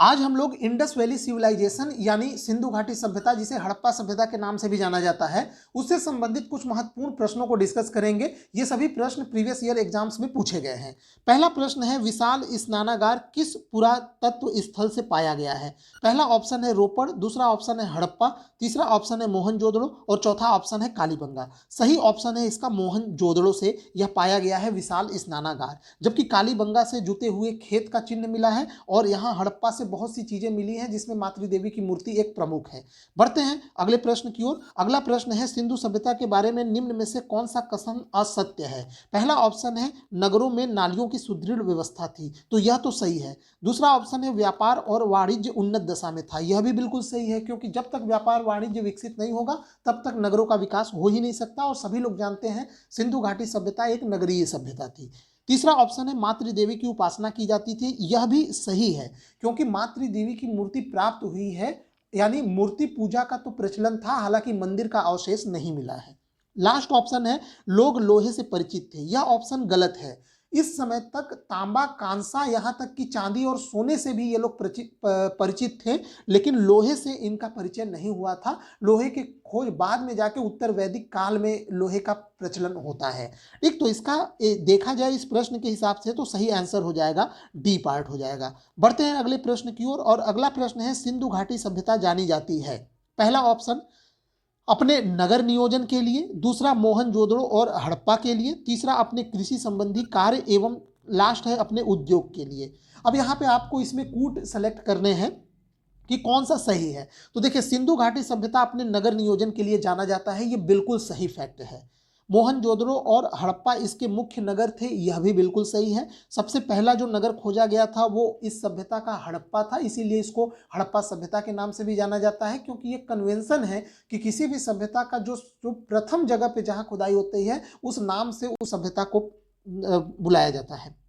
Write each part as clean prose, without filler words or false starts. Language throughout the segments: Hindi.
आज हम लोग इंडस वैली सिविलाइजेशन यानी सिंधु घाटी सभ्यता, जिसे हड़प्पा सभ्यता के नाम से भी जाना जाता है, उससे संबंधित कुछ महत्वपूर्ण प्रश्नों को डिस्कस करेंगे। ये सभी प्रश्न प्रीवियस ईयर एग्जाम्स में पूछे गए हैं। पहला प्रश्न है, विशाल स्नानागार किस पुरातत्व स्थल से पाया गया है? पहला ऑप्शन है रोपड़, दूसरा ऑप्शन है हड़प्पा, तीसरा ऑप्शन है मोहनजोदड़ो और चौथा ऑप्शन है कालीबंगा। सही ऑप्शन है इसका मोहनजोदड़ो से यह पाया गया है विशाल स्नानागार, जबकि कालीबंगा से जुते हुए खेत का चिन्ह मिला है और यहाँ हड़प्पा से बहुत सी चीजें मिली हैं, जिसमें मातृ देवी की मूर्ति एक प्रमुख है। बढ़ते हैं अगले प्रश्न की ओर। अगला प्रश्न है, सिंधु सभ्यता के बारे में निम्न में से कौन सा कथन असत्य है? पहला ऑप्शन है नगरों में नालियों की सुदृढ़ व्यवस्था थी, तो यह तो सही है। दूसरा ऑप्शन है व्यापार और वाणिज्य उन्नत दशा में था, यह भी बिल्कुल सही है, क्योंकि जब तक व्यापार वाणिज्य विकसित नहीं होगा तब तक नगरों का विकास हो ही नहीं सकता, और सभी लोग जानते हैं सिंधु घाटी सभ्यता एक नगरीय सभ्यता थी। तीसरा ऑप्शन है मातृ देवी की उपासना की जाती थी, यह भी सही है, क्योंकि मातृ देवी की मूर्ति प्राप्त हुई है, यानी मूर्ति पूजा का तो प्रचलन था, हालांकि मंदिर का अवशेष नहीं मिला है। लास्ट ऑप्शन है लोग लोहे से परिचित थे, यह ऑप्शन गलत है। इस समय तक तांबा, कांसा, यहाँ तक कि चांदी और सोने से भी ये लोग परिचित थे, लेकिन लोहे से इनका परिचय नहीं हुआ था। लोहे की खोज बाद में जाके उत्तर वैदिक काल में लोहे का प्रचलन होता है। ठीक, तो इसका देखा जाए इस प्रश्न के हिसाब से तो सही आंसर हो जाएगा डी पार्ट हो जाएगा। बढ़ते हैं अगले प्रश्न की ओर, और अगला प्रश्न है, सिंधु घाटी सभ्यता जानी जाती है? पहला ऑप्शन अपने नगर नियोजन के लिए, दूसरा मोहनजोदड़ो और हड़प्पा के लिए, तीसरा अपने कृषि संबंधी कार्य, एवं लास्ट है अपने उद्योग के लिए। अब यहाँ पे आपको इसमें कूट सेलेक्ट करने हैं कि कौन सा सही है। तो देखिए, सिंधु घाटी सभ्यता अपने नगर नियोजन के लिए जाना जाता है, ये बिल्कुल सही फैक्ट है। मोहनजोदड़ो और हड़प्पा इसके मुख्य नगर थे, यह भी बिल्कुल सही है। सबसे पहला जो नगर खोजा गया था वो इस सभ्यता का हड़प्पा था, इसीलिए इसको हड़प्पा सभ्यता के नाम से भी जाना जाता है, क्योंकि ये कन्वेंशन है कि किसी भी सभ्यता का जो प्रथम जगह पे जहाँ खुदाई होती है उस नाम से उस सभ्यता को बुलाया जाता है।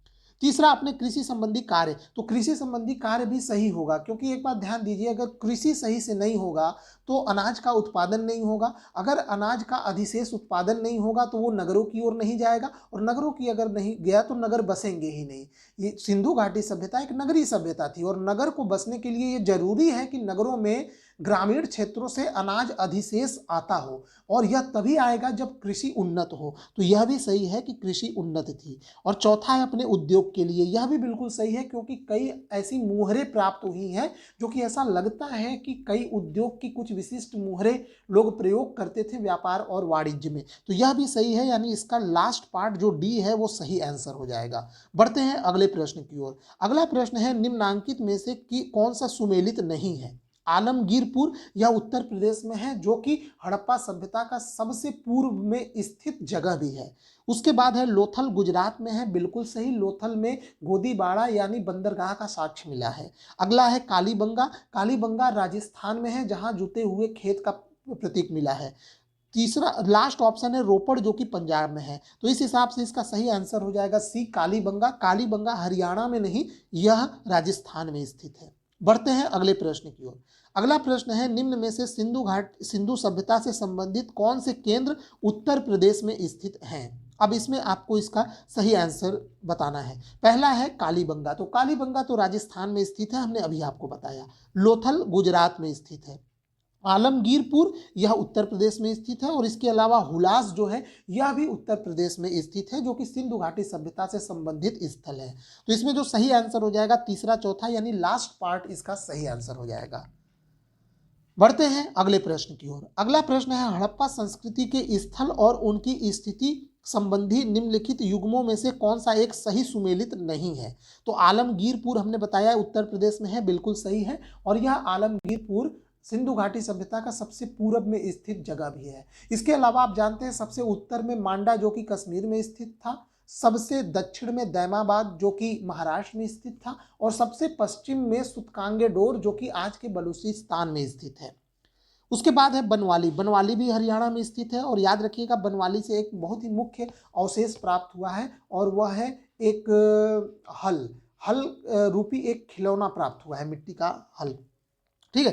तीसरा अपने कृषि संबंधी कार्य, तो कृषि संबंधी कार्य भी सही होगा, क्योंकि एक बात ध्यान दीजिए, अगर कृषि सही से नहीं होगा तो अनाज का उत्पादन नहीं होगा, अगर अनाज का अधिशेष उत्पादन नहीं होगा तो वो नगरों की ओर नहीं जाएगा, और नगरों की अगर नहीं गया तो नगर बसेंगे ही नहीं। ये सिंधु घाटी सभ्यता एक नगरीय सभ्यता थी, और नगर को बसने के लिए ये जरूरी है कि नगरों में ग्रामीण क्षेत्रों से अनाज अधिशेष आता हो, और यह तभी आएगा जब कृषि उन्नत हो। तो यह भी सही है कि कृषि उन्नत थी। और चौथा है अपने उद्योग के लिए, यह भी बिल्कुल सही है, क्योंकि कई ऐसी मुहरें प्राप्त हुई हैं जो कि ऐसा लगता है कि कई उद्योग की कुछ विशिष्ट मुहरें लोग प्रयोग करते थे व्यापार और वाणिज्य में। तो यह भी सही है, यानी इसका लास्ट पार्ट जो डी है वो सही आंसर हो जाएगा। बढ़ते हैं अगले प्रश्न की ओर। अगला प्रश्न है, निम्नांकित में से कि कौन सा सुमेलित नहीं है? आलमगीरपुर यह उत्तर प्रदेश में है, जो कि हड़प्पा सभ्यता का सबसे पूर्व में स्थित जगह भी है। उसके बाद है लोथल, गुजरात में है, बिल्कुल सही। लोथल में गोदीबाड़ा यानी बंदरगाह का साक्ष्य मिला है। अगला है कालीबंगा, कालीबंगा राजस्थान में है, जहां जुते हुए खेत का प्रतीक मिला है। तीसरा लास्ट ऑप्शन है रोपड़, जो कि पंजाब में है। तो इस हिसाब से इसका सही आंसर हो जाएगा सी, कालीबंगा। कालीबंगा हरियाणा में नहीं, यह राजस्थान में स्थित है। बढ़ते हैं अगले प्रश्न की ओर। अगला प्रश्न है, निम्न में से सिंधु सभ्यता से संबंधित कौन से केंद्र उत्तर प्रदेश में स्थित हैं? अब इसमें आपको इसका सही आंसर बताना है। पहला है कालीबंगा, तो कालीबंगा तो राजस्थान में स्थित है, हमने अभी आपको बताया। लोथल गुजरात में स्थित है। आलमगीरपुर यह उत्तर प्रदेश में स्थित है, और इसके अलावा हुलास जो है यह भी उत्तर प्रदेश में स्थित है, जो कि सिंधु घाटी सभ्यता से संबंधित स्थल है। तो इसमें जो सही आंसर हो जाएगा तीसरा, चौथा, यानी लास्ट पार्ट इसका सही आंसर हो जाएगा। बढ़ते हैं अगले प्रश्न की ओर। अगला प्रश्न है, हड़प्पा संस्कृति के स्थल और उनकी स्थिति संबंधी निम्नलिखित युग्मों में से कौन सा एक सही सुमेलित नहीं है? तो आलमगीरपुर हमने बताया उत्तर प्रदेश में है, बिल्कुल सही है, और यह आलमगीरपुर सिंधु घाटी सभ्यता का सबसे पूर्व में स्थित जगह भी है। इसके अलावा आप जानते हैं सबसे उत्तर में मांडा, जो कि कश्मीर में स्थित था, सबसे दक्षिण में दैमाबाद, जो कि महाराष्ट्र में स्थित था, और सबसे पश्चिम में सुतकांगेडोर, जो कि आज के बलूचिस्तान में स्थित है। उसके बाद है बनवाली, बनवाली भी हरियाणा में स्थित है, और याद रखिएगा बनवाली से एक बहुत ही मुख्य अवशेष प्राप्त हुआ है, और वह है एक हल हल रूपी एक खिलौना प्राप्त हुआ है, मिट्टी का हल। ठीक है।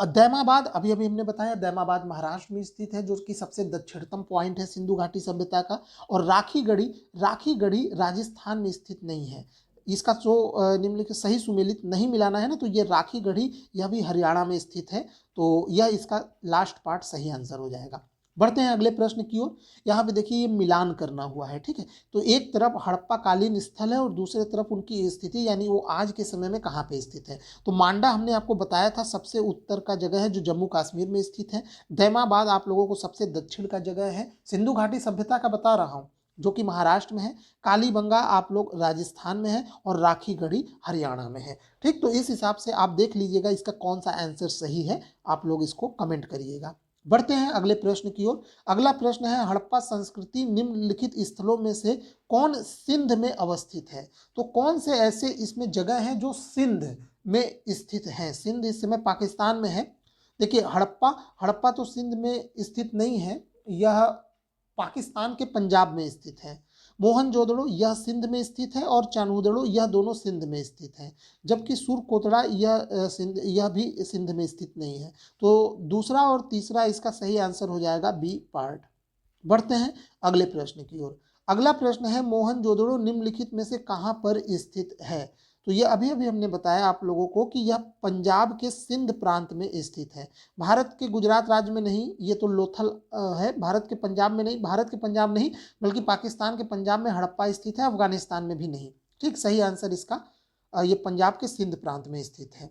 दैमाबाद अभी अभी हमने बताया, दैमाबाद महाराष्ट्र में स्थित है, जो कि सबसे दक्षिणतम पॉइंट है सिंधु घाटी सभ्यता का। और राखीगढ़ी, राखीगढ़ी राजस्थान में स्थित नहीं है, इसका जो निम्नलिखित सही सुमेलित नहीं मिलाना है ना, तो ये राखी गढ़ी, यह भी हरियाणा में स्थित है, तो यह इसका लास्ट पार्ट सही आंसर हो जाएगा। बढ़ते हैं अगले प्रश्न की ओर। यहाँ पे देखिए ये मिलान करना हुआ है, ठीक है। तो एक तरफ हड़प्पा कालीन स्थल है और दूसरे तरफ उनकी स्थिति, यानी वो आज के समय में कहाँ पे स्थित है। तो मांडा हमने आपको बताया था सबसे उत्तर का जगह है जो जम्मू कश्मीर में स्थित है। दैमाबाद आप लोगों को सबसे दक्षिण का जगह है। सिंधु घाटी सभ्यता का बता रहा हूँ जो कि महाराष्ट्र में है। कालीबंगा आप लोग राजस्थान में है और राखी गढ़ी हरियाणा में है, ठीक। तो इस हिसाब से आप देख लीजिएगा इसका कौन सा आंसर सही है, आप लोग इसको कमेंट करिएगा। बढ़ते हैं अगले प्रश्न की ओर। अगला प्रश्न है हड़प्पा संस्कृति निम्नलिखित स्थलों में से कौन सिंध में अवस्थित है। तो कौन से ऐसे इसमें जगह हैं जो सिंध में स्थित हैं। सिंध इस समय पाकिस्तान में है। देखिए हड़प्पा हड़प्पा तो सिंध में स्थित नहीं है, यह पाकिस्तान के पंजाब में स्थित है। मोहनजोदड़ो यह सिंध में स्थित है और चानूदड़ो यह दोनों सिंध में स्थित हैं। जबकि सुरकोटड़ा यह भी सिंध में स्थित नहीं है। तो दूसरा और तीसरा इसका सही आंसर हो जाएगा बी पार्ट। बढ़ते हैं अगले प्रश्न की ओर। अगला प्रश्न है मोहनजोदड़ो निम्नलिखित में से कहाँ पर स्थित है। तो ये अभी अभी हमने बताया आप लोगों को कि यह पंजाब के सिंध प्रांत में स्थित है। भारत के गुजरात राज्य में नहीं, ये तो लोथल है। भारत के पंजाब में नहीं, भारत के पंजाब नहीं बल्कि पाकिस्तान के पंजाब में हड़प्पा स्थित है, अफगानिस्तान में भी नहीं, ठीक। सही आंसर इसका ये पंजाब के सिंध प्रांत में स्थित है।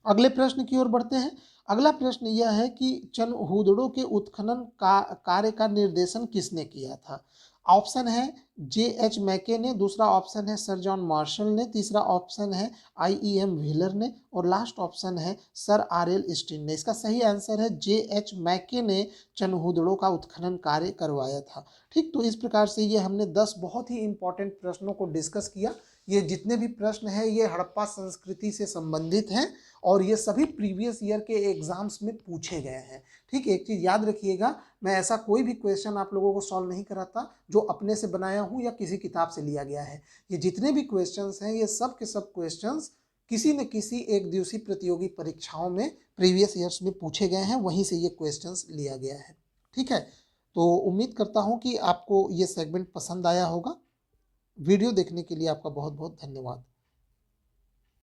अगले प्रश्न की ओर बढ़ते हैं। अगला प्रश्न यह है कि चनहूदड़ो के उत्खनन का कार्य का निर्देशन किसने किया था। ऑप्शन है J.H. मैके ने, दूसरा ऑप्शन है सर जॉन मार्शल ने, तीसरा ऑप्शन है I.E.M. व्हीलर ने और लास्ट ऑप्शन है सर R.L. स्टीन ने। इसका सही आंसर है J.H. मैके ने चनहूदड़ो का उत्खनन कार्य करवाया था, ठीक। तो इस प्रकार से ये हमने 10 बहुत ही इंपॉर्टेंट प्रश्नों को डिस्कस किया। ये जितने भी प्रश्न हैं ये हड़प्पा संस्कृति से संबंधित हैं और ये सभी प्रीवियस ईयर के एग्जाम्स में पूछे गए हैं, ठीक। एक चीज़ याद रखिएगा, मैं ऐसा कोई भी क्वेश्चन आप लोगों को सॉल्व नहीं कराता जो अपने से बनाया हूँ या किसी किताब से लिया गया है। ये जितने भी क्वेश्चंस हैं ये सब के सब क्वेश्चंस किसी न किसी एक दिवसीय प्रतियोगी परीक्षाओं में प्रीवियस ईयर्स में पूछे गए हैं, वहीं से ये क्वेश्चंस लिया गया है, ठीक है। तो उम्मीद करता हूँ कि आपको ये सेगमेंट पसंद आया होगा। वीडियो देखने के लिए आपका बहुत बहुत धन्यवाद।